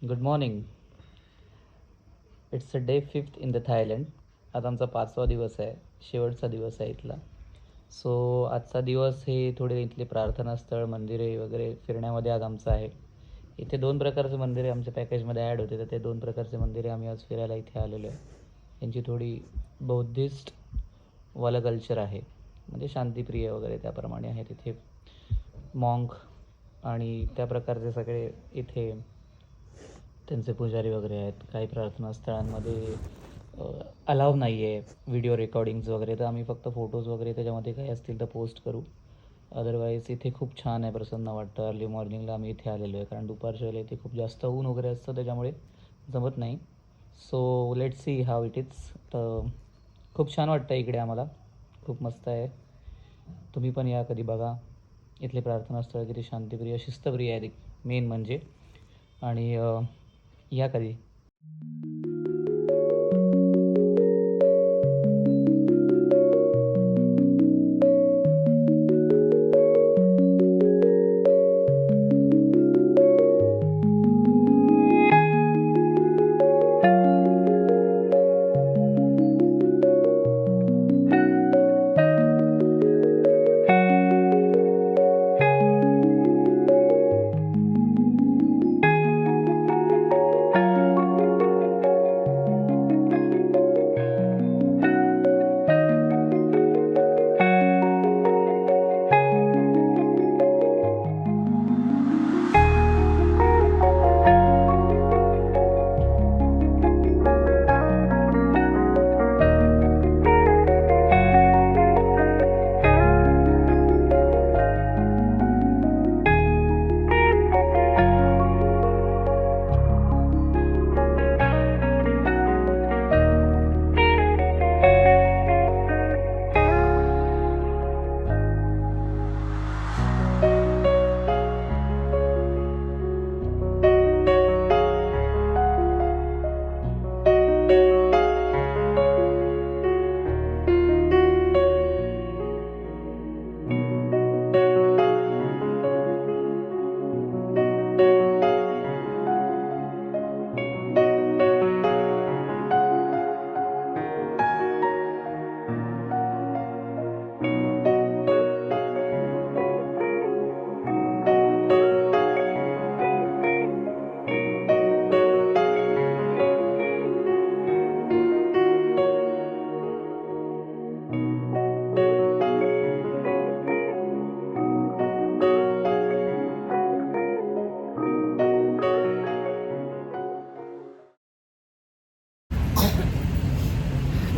Good morning. It's a day 5th in the Thailand. आज आमचा 5वा दिवस आहे, शेवटचा दिवस आहे इथला. सो आजचा दिवस हे थोडे इथले प्रार्थनास्थळ, मंदिरे वगैरे फिरण्यामध्ये आज आमचं आहे. इथे 2 प्रकारचे मंदिरे आमच्या पॅकेजमध्ये ॲड होते, तर ते 2 प्रकारचे मंदिरे आम्ही आज फिरायला इथे आलेलो आहे. यांची थोडी बौद्धिस्ट वाला कल्चर आहे, म्हणजे शांतिप्रिय वगैरे त्याप्रमाणे आहे तिथे. मॉन्क आणि त्या प्रकारचे सगळे इथे त्यांचे पुजारी वगैरे आहेत. काही प्रार्थना स्थळांमध्ये अलाव नाही आहे व्हिडिओ रेकॉर्डिंग्स वगैरे, तर आम्ही फक्त फोटोज वगैरे त्याच्यामध्ये काही असतील तर पोस्ट करू. अदरवाईज इथे खूप छान आहे, प्रसन्न वाटतं. अर्ली मॉर्निंगला आम्ही इथे आलेलो आहे, कारण दुपारच्या वेळेला इथे खूप जास्त ऊन वगैरे असतं, त्याच्यामुळे जमत नाही. So let see how it is. तर खूप छान वाटतं इकडे आम्हाला, खूप मस्त आहे. तुम्ही पण या, कधी बघा. इथले प्रार्थनास्थळ किती शांतिप्रिय, शिस्तप्रिय आहे मेन म्हणजे. आणि या कधी.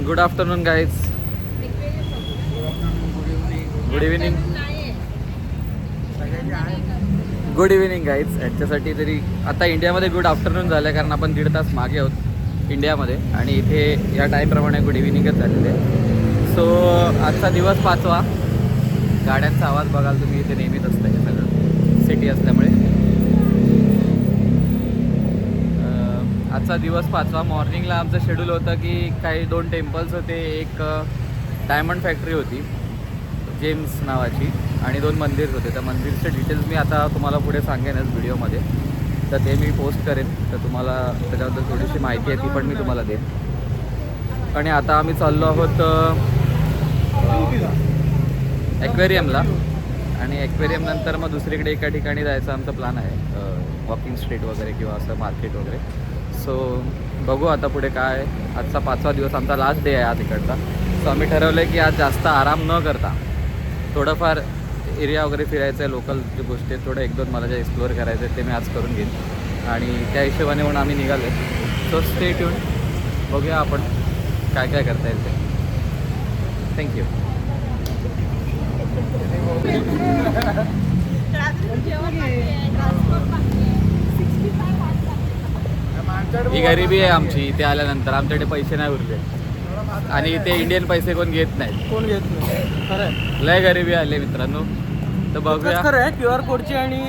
Good afternoon guys. Good evening. Good evening guys. यांच्यासाठी तरी आता इंडियामध्ये गुड आफ्टरनून झालं आहे, कारण आपण 1.5 तास मागे आहोत इंडियामध्ये, आणि इथे या टाईमप्रमाणे गुड इव्हिनिंगच झालेलं आहे. सो आजचा दिवस 5वा. गाड्यांचा आवाज बघाल तुम्ही, इथे नेहमीच असतं हे सगळं, सिटी असल्यामुळे. आजचा दिवस 5वा. मॉर्निंगला आमचं शेड्यूल होतं की काही 2 टेम्पल्स होते, एक डायमंड फॅक्टरी होती जेम्स नावाची, आणि 2 मंदिर होते. त्या मंदिरचे डिटेल्स मी आता तुम्हाला पुढे सांगेनच व्हिडिओमध्ये, तर ते मी पोस्ट करेन, तर तुम्हाला त्याच्याबद्दल थोडीशी माहिती आहे ती पण मी तुम्हाला देईन. आणि आता आम्ही चाललो आहोत ॲक्वेरियमला, आणि ॲक्वेरियम नंतर मग दुसरीकडे एका ठिकाणी जायचं आमचा प्लॅन आहे, वॉकिंग स्ट्रीट वगैरे किंवा असं मार्केट वगैरे. सो बघू आता पुढे काय. आजचा 5वा दिवस, आमचा लास्ट डे आहे आज इकडचा. सो आम्ही ठरवलं आहे की आज जास्त आराम न करता थोडंफार एरिया वगैरे फिरायचं आहे, लोकल जे गोष्टी आहेत थोडं 1-2 मला जे एक्सप्लोअर करायचं आहे ते मी आज करून घेईन, आणि त्या हिशोबाने म्हणून आम्ही निघालो आहे. सो स्टे ट्यून, बघूया आपण काय काय करता येईल ते. थँक्यू. ही गरिबी आहे आमची. इथे आल्यानंतर आमच्याकडे पैसे नाही उरले, आणि इथे इंडियन पैसे कोण घेत नाहीत. कोण घेत नाही, खरं आहे. लय गरिबी आले मित्रांनो. तर बघूया. खरं आहे, QR कोडची आणि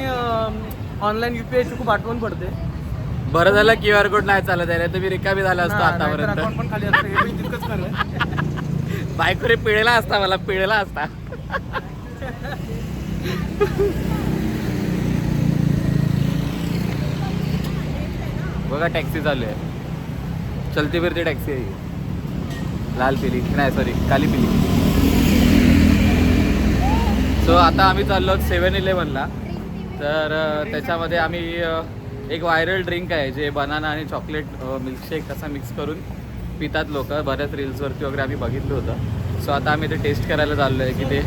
ऑनलाईन UPI खूप आठवण पडते. बरं झालं QR कोड नाही चालत आहे, तर मी रिकामी झाला असतो आतापर्यंत. अकाउंट पण खाली असतं, हे पण तितकंच खरं आहे. बायको रे पिळला असता, मला पिळला असता. बघा टॅक्सी चालू आहे, चलती फिरती टॅक्सी आहे ही. लाल पिली नाही सॉरी काली पिली. सो आता आम्ही चाललो 7-Elevenला. तर त्याच्यामध्ये आम्ही एक व्हायरल ड्रिंक आहे जे बनाना आणि चॉकलेट मिल्कशेक असा मिक्स करून पितात लोक. बऱ्याच रील्सवरती वगैरे आम्ही बघितलं होतं. सो आता आम्ही ते टेस्ट करायला चाललो आहे की ते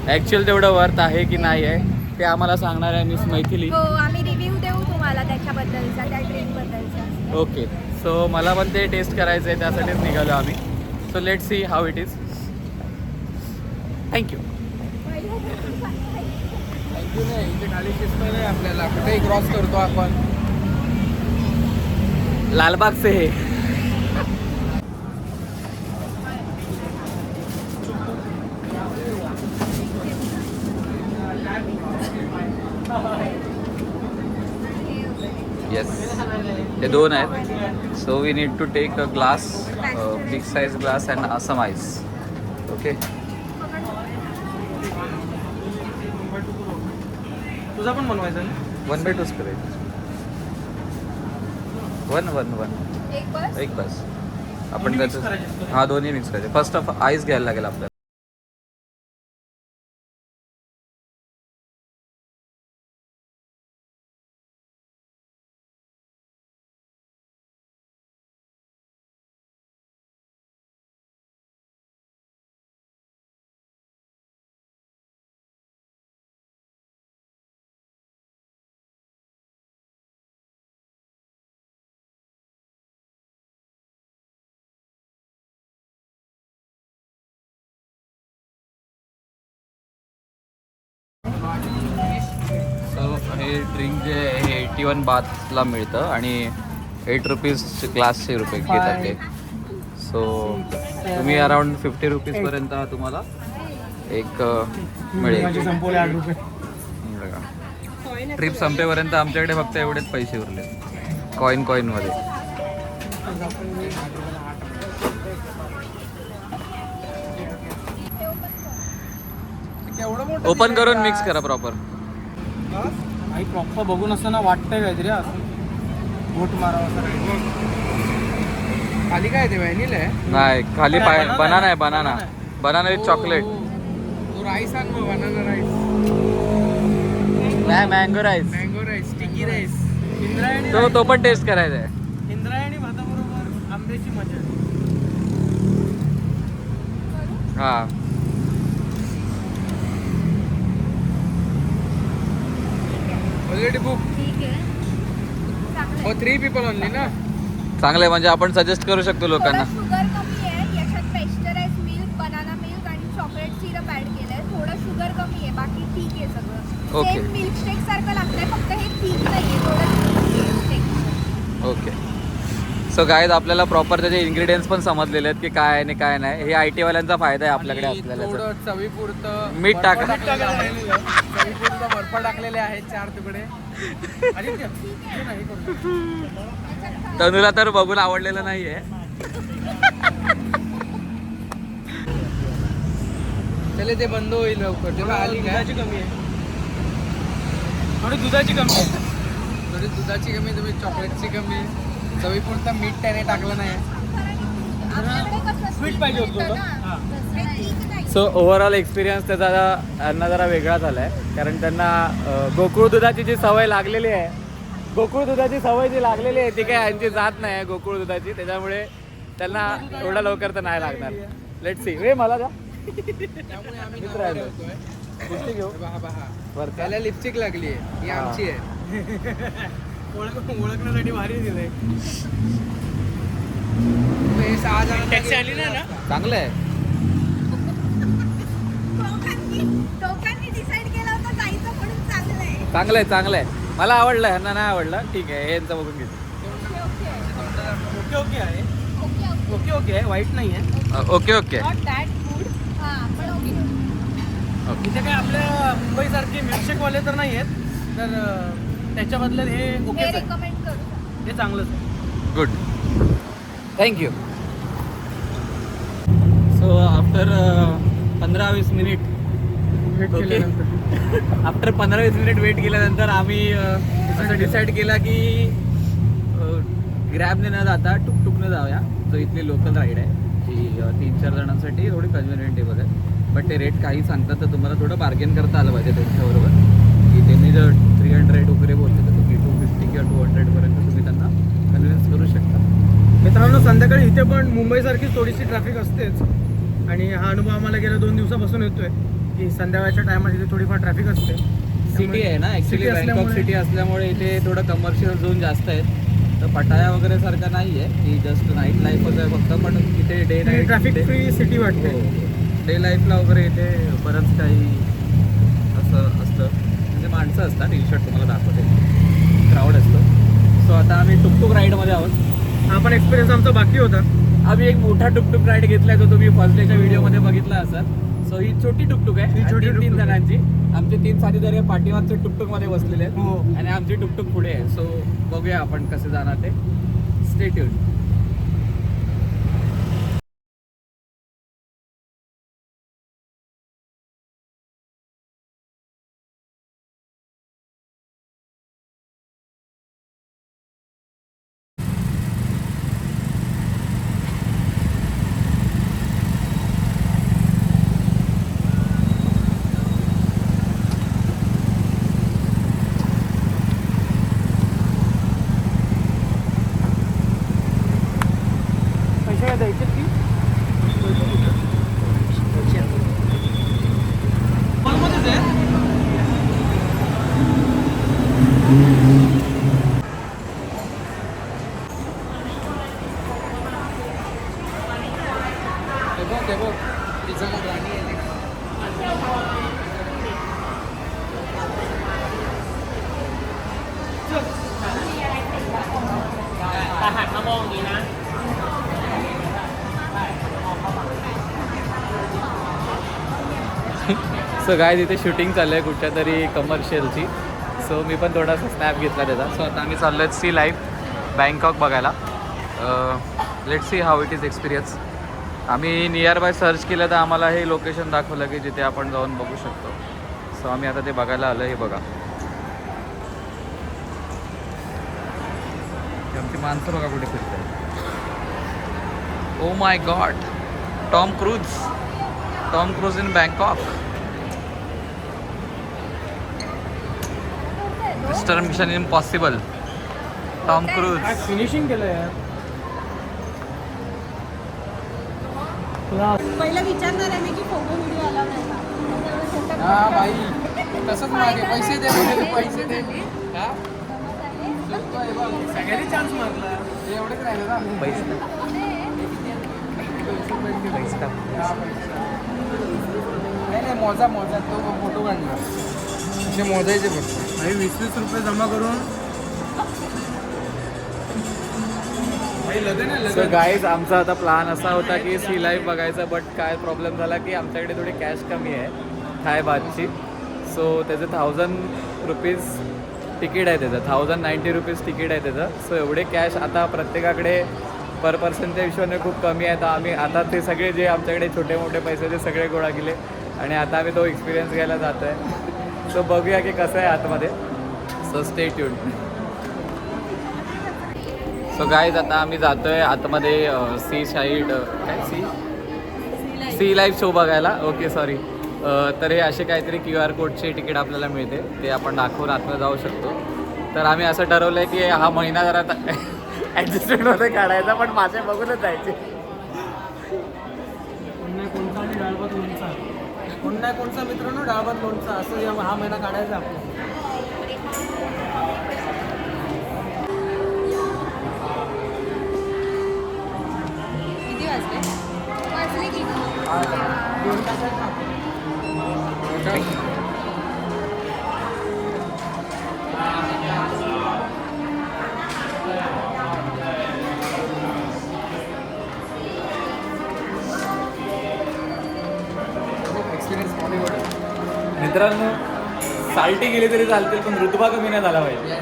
ॲक्च्युअल तेवढं वर्थ आहे की नाही आहे ते आम्हाला सांगणार आहे मिस मैथिली. हो, आम्ही रिव्ह्यू देऊ तुम्हाला त्याच्याबद्दलचा, त्या ड्रिंकबद्दलचा. ओके. सो मला पण ते टेस्ट करायचं आहे, त्यासाठीच निघालो आम्ही. So let's see how it is. Thank you. Thank you नाही, इथे खाली शिस्त नाही आपल्याला, कुठेही क्रॉस करतो आपण. लालबागचे हे. येस, हे 2 आहेत. So we need to take a glass, big size glass and some ice. Okay. तुझा पण बनवायचा ना? 1/2 करायचं. 1 एक बस. एक बस. आपण दोन्ही mix त्याचं करायचे? हां दोन्ही मिक्स करायचे. फर्स्ट ऑफ आईस घ्यायला लागेल आपल्याला. सो हे ड्रिंक जे आहे हे 81 बाथला मिळतं आणि 8 रुपीज ग्लासचे रुपये घेतात ते. सो तुम्ही अराउंड 50 रुपीजपर्यंत तुम्हाला एक मिळेल. संपवले 8 रुपये. बघा ट्रिप संपेपर्यंत आमच्याकडे फक्त एवढेच पैसे उरले कॉईनमध्ये. केवढं मोठं ओपन दिसतंय करून का? मिक्स करा प्रॉपर. आई प्रॉपर बघून असताना वाटतंय काहीतरी असं घोट मारावं असं काही. खाली काय ते व्हॅनिला आहे? नाही खाली नाही, banana बनाना आहे. आहे. Banana banana banana with chocolate. तो राईस आण मग, बनाना राईस, नाही mango rice. Mango rice, sticky rice. Indrayani तो पण टेस्ट करायचा आहे. इंद्रायणी भाताबरोबर आंब्याची मजा. हां ऑलरेडी बुक ठीक आहे, चांगलं फॉर आहे. 3 पीपल ओनली ना. चांगलं आहे म्हणजे आपण सजेस्ट करू शकतो लोकांना. थोडं शुगर कमी आहे याच्यात. पेस्चराइज मिल्क, बनाना मिल्क आणि चॉकलेट सिरप ऍड केलंय. थोडं शुगर कमी आहे, बाकी ठीक आहे सगळं. Okay. सेम मिल्कशेक सारखं लागतंय, फक्त हे ठीक नाहीये थोडं मिल्कशेक. ओके. सो गाईज आपल्याला प्रॉपर त्याचे इन्ग्रेडियंट्स पण समजलेले आहेत की काय आहे आणि काय नाही. हे IT वाल्यांचा फायदा आहे आपल्याकडे आणि असलेला. थोडं चवीपुरतं मीठ टाका. चवीपुरतं बर्फ टाकलेले आहेत 4 तुकडे. आदित्य, हे नाही करू. तनुला तर बघून आवडलेलं नाहीये. चले ते बंद होईल लवकर. तेव्हा आली काय? दुधाची कमी आहे, थोडी दुधाची कमी आहे. थोडी दुधाची कमी, तुम्ही चॉकलेटची कमी. चवीपुरतं मीठ त्याने टाकलं नाही. आपल्याकडे कसं स्वीट पाहिजे होतं मिळतं का? ना, हां. तसं हे ठीक नाही. सो ओव्हरऑल एक्सपिरियन्स त्याचा त्यांना जरा वेगळा झाला आहे. कारण त्यांना गोकुळ दुधाची जी सवय लागलेली आहे, गोकुळ दुधाची सवय जी लागलेली आहे ती काय यांची जात नाही आहे गोकुळ दुधाची. त्याच्यामुळे त्यांना एवढा लवकर तर नाही लागणार. Let's see. वे मला द्या. त्यामुळे आम्ही मित्र नाव आहे. ठेवतोय. गोष्टी घेऊ. पहा बरं का? त्याला लिपस्टिक लागली आहे, ही हां. आमची आहे. ओळखण्यासाठी भारी दिलंय. हे 6 जण टॅक्सी आली नाही ना. चांगलं आहे. दोघांनी डिसाईड केलं होतं जायचं म्हणून. चांगलं आहे. चांगलं आहे. मला आवडलं, ह्यांना नाही आवडलं. ठीक आहे, हे यांचं बघून घेतो. ओके ओके आहे. ओके ओके ओके आहे, वाईट नाही आहे. ओके. Not that good. हां पण ओके. इथे काय आपल्या मुंबईसारखे मिल्कशेकवाले तर नाही आहेत, तर त्याच्या बदल्यात हे हे ओकेच आहे. रेकमेंड करू. हे चांगलंच आहे. Good. Thank you. So after 15-20 minute wait okay. केल्यानंतर आफ्टर 15-20 मिनिट वेट केल्यानंतर आम्ही असं डिसाईड केला की ग्रॅबने न जाता टुकटुकने जाऊया, जो इथली लोकल राईड आहे जी 3-4 जणांसाठी थोडी कन्व्हिनियंटेबल आहे. बट ते रेट काही सांगतात तर तुम्हाला थोडं बार्गेन करता आलं पाहिजे त्यांच्याबरोबर, की त्यांनी जर 300 वगैरे बोलते तर तुम्ही 250 किंवा 200पर्यंत तुम्ही त्यांना कन्व्हिन्स करू शकता. मित्रांनो, संध्याकाळी इथे पण मुंबईसारखी थोडीशी ट्रॅफिक असतेच आणि हा अनुभव आम्हाला गेल्या 2 दिवसापासून येतोय की संध्याकाळच्या टायमात इथे थोडीफार ट्रॅफिक असते. सिटी आहे ना ॲक्च्युली, City बँकॉक असल्यामुळे- सिटी असल्यामुळे इथे थोडं कमर्शियल झोन जास्त आहेत. तर पटाया वगैरे सारखं नाही आहे की जस्ट नाईट लाईफच आहे फक्त, पण इथे day night traffic free city वाटते. डे लाईफला वगैरे इथे बरंच काही असं असतं, म्हणजे माणसं असतात. टी शर्ट तुम्हाला दाखवते, क्राऊड असतं. सो आता आम्ही टुकटुक राईडमध्ये आहोत. हा पण एक्सपिरियन्स आमचा बाकी होता. आम्ही एक मोठा टुकटुक राईड घेतलाय, जो तुम्ही फर्स्ट डेच्या व्हिडिओमध्ये बघितला असाल. सो ही छोटी टुकटुक आहे, ही छोटी 3 टुकटुक. जणांची. आमचे 3 साथीदार हे पाठीमागच्या टुकटुकमध्ये बसलेले आहेत हो. आणि आमची टुकटुक पुढे आहे. सो बघूया आपण कसे जाणार ते. Stay tune. पैसे काय द्यायचे की सो गाय इथे शूटिंग चालू आहे कुठच्या तरी कमर्शियलची. सो मी पण थोडासा स्नॅप घेतला त्याचा. सो आता आम्ही चाललो आहे सी लाईफ बँकॉक बघायला. Let see how it is experience. आम्ही नियर बाय सर्च केलं तर आम्हाला हे लोकेशन दाखवलं की जिथे आपण जाऊन बघू शकतो. सो आम्ही आता ते बघायला आलो. हे बघा, आमची माणसं बघा कुठे फिरतात. Oh my God, Tom cruise in Bangkok. Mister mission impossible, Tom cruise. Finishing केलं यार. पहिलं विचारणार आहे मी की फोटो व्हिडिओ आला नाही का. हा बाई, तसंच मागे पैसे दे, पैसे दे. हा? सगळ्यांनी चान्स मारला, एवढंच राहिलं ना. नाही मोजा तो फोटो काढला. असे मोजायचे फक्त. आणि 20-20 रुपये जमा करून सो गाईज, आमचा आता प्लॅन असा होता की सी लाईफ बघायचा, बट काय प्रॉब्लेम झाला की आमच्याकडे थोडी कॅश कमी आहे थाय बातची. सो त्याचं 1000 रुपीज तिकीट आहे, त्याचं 1090 रुपीज तिकीट आहे त्याचं. सो एवढे कॅश आता प्रत्येकाकडे पर पर्सनच्या हिशोबाने खूप कमी आहे. तर आम्ही आता ते सगळे जे आमच्याकडे छोटे मोठे पैसे ते सगळे गोळा केले आणि आता आम्ही तो एक्सपिरियन्स घ्यायला जातो आहे. सो बघूया की कसं आहे आतमध्ये. So stay tune. So guys, आता आम्ही जातो आहे आतमध्ये सी साईड काय सी लाईफ शो बघायला. Okay sorry. तर हे असे काहीतरी QR कोडचे तिकीट आपल्याला मिळते, ते आपण दाखवून आतमध्ये जाऊ शकतो. तर आम्ही असं ठरवलं आहे की हा महिना जरा ॲडजस्टमेंटमध्ये काढायचा, पण माझे बघूनच जायचे. कोणता आणि डाळभात लोणचा, कोणता कोणचा मित्रांनो डाळभात लोणचा, असं हा महिना काढायचा आपला. किती वाजले की 2 तासात ना. मित्रांनो, साल्टी गेली तरी चालतील, पण रुतबा कमी नाही झाला पाहिजे.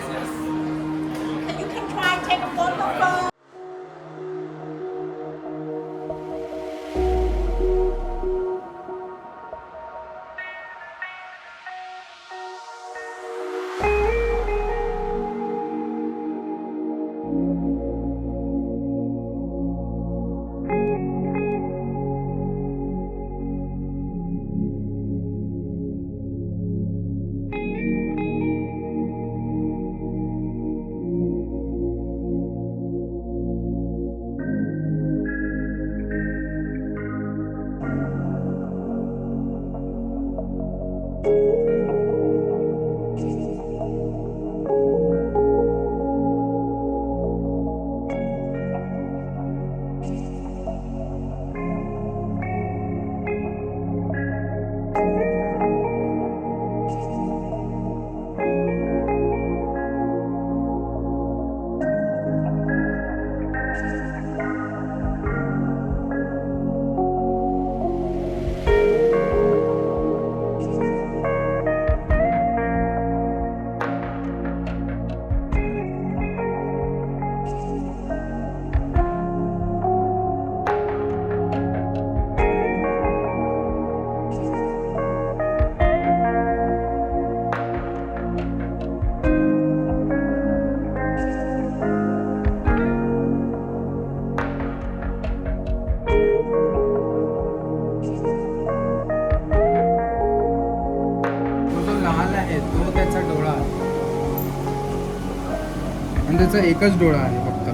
आणि त्याचा एकच डोळा आहे फक्त.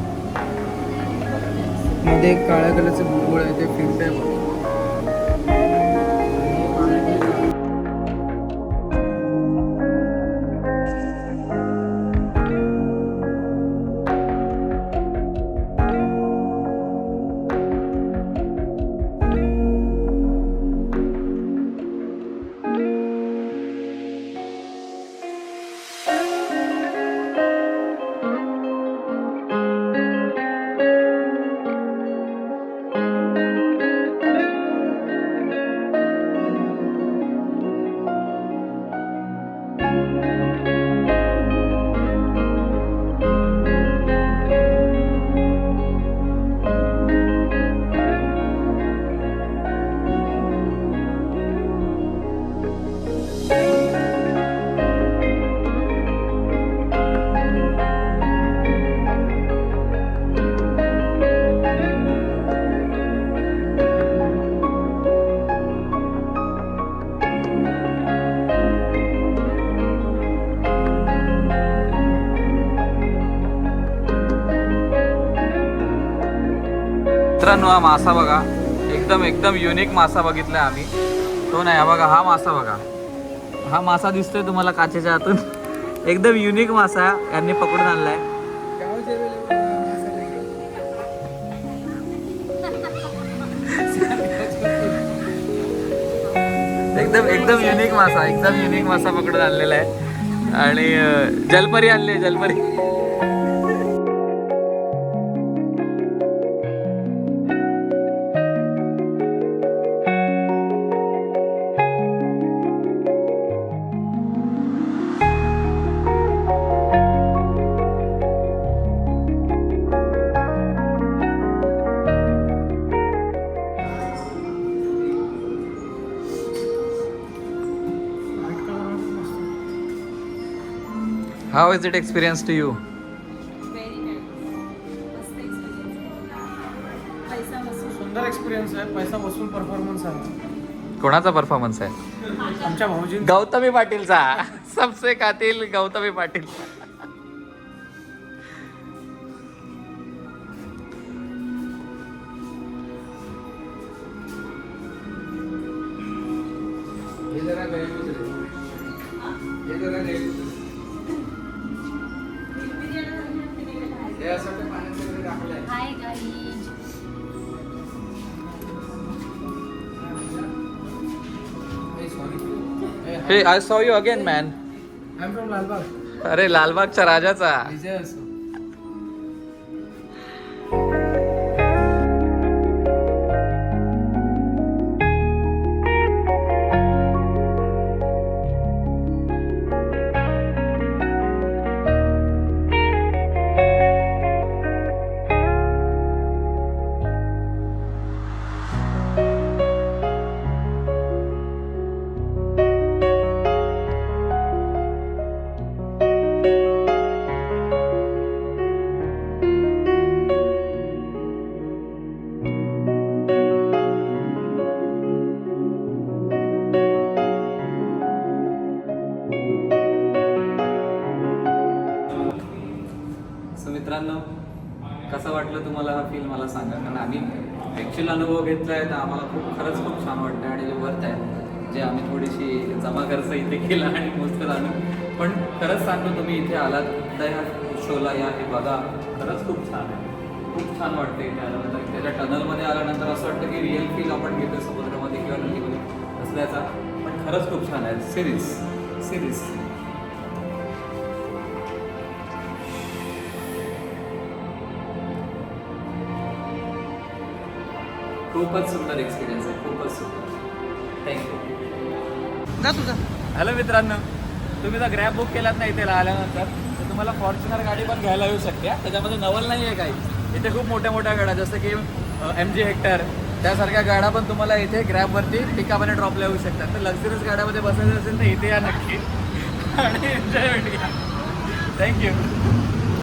मध्ये एक काळ्या कलरचं बुलबुल आहे ते फिरतंय बघ. मित्रांनो हा मासा बघा, एकदम युनिक मासा बघितलाय आम्ही. तो नाही, हा बघा हा मासा बघा. हा मासा दिसतोय तुम्हाला काचेच्या आतून. एकदम युनिक मासा यांनी पकडून आणलाय. एकदम युनिक मासा पकडून आणलेला आहे. आणि जलपरी आणली, जलपरी. How is it experience to you? Very nice. मस्त experience. पैसा वसूल. सुंदर एक्सपिरियन्स आहे. पैसा वसूल परफॉर्मन्स आहे. कोणाचा परफॉर्मन्स आहे? आमच्या भाऊजी गौतमी पाटीलचा. सबसे कातिल Gautami Patil. Hi guys. Hey, I saw you again, man. I am from Lalbaug. अरे लालबागच्या राजाचा. विजय असो. मित्रांनो, कसं वाटलं तुम्हाला हा फील मला सांगा. कारण आम्ही ॲक्च्युअल अनुभव घेतला आहे तर आम्हाला खरंच खूप छान वाटतं आणि जे वर्थ आहे. जे आम्ही थोडीशी जमा खर्च इथे केला आणि मोजकं आणून. पण खरंच सांगतो तुम्ही इथे आलात तर ह्या शोला या हे बघा, खरंच खूप छान आहे. खूप छान वाटते इथे आल्यानंतर. त्याच्या टनलमध्ये आल्यानंतर असं वाटतं की रिअल फील आपण घेतो समुद्रामध्ये किंवा नदीमध्ये असल्याचा. पण खरंच खूप छान आहे. सिरीज खूपच सुंदर एक्सपिरियन्स आहे, खूपच सुंदर. थँक्यू. जा तुझा. हॅलो मित्रांनो, तुम्ही जर ग्रॅब बुक केलात ना इथे आल्यानंतर तर तुम्हाला फॉर्च्युनर गाडी पण घ्यायला येऊ शकते. त्याच्यामध्ये नवल नाही आहे काही. इथे खूप मोठ्या मोठ्या गाड्या जसं की MG हेक्टर त्यासारख्या गाड्या पण तुम्हाला इथे ग्रॅबवरती पिकअप ड्रॉपला येऊ शकतात. तर लक्झरियस गाड्यामध्ये बसायचं असेल तर इथे या नक्की आणि एन्जॉयमेंट घ्या. थँक्यू.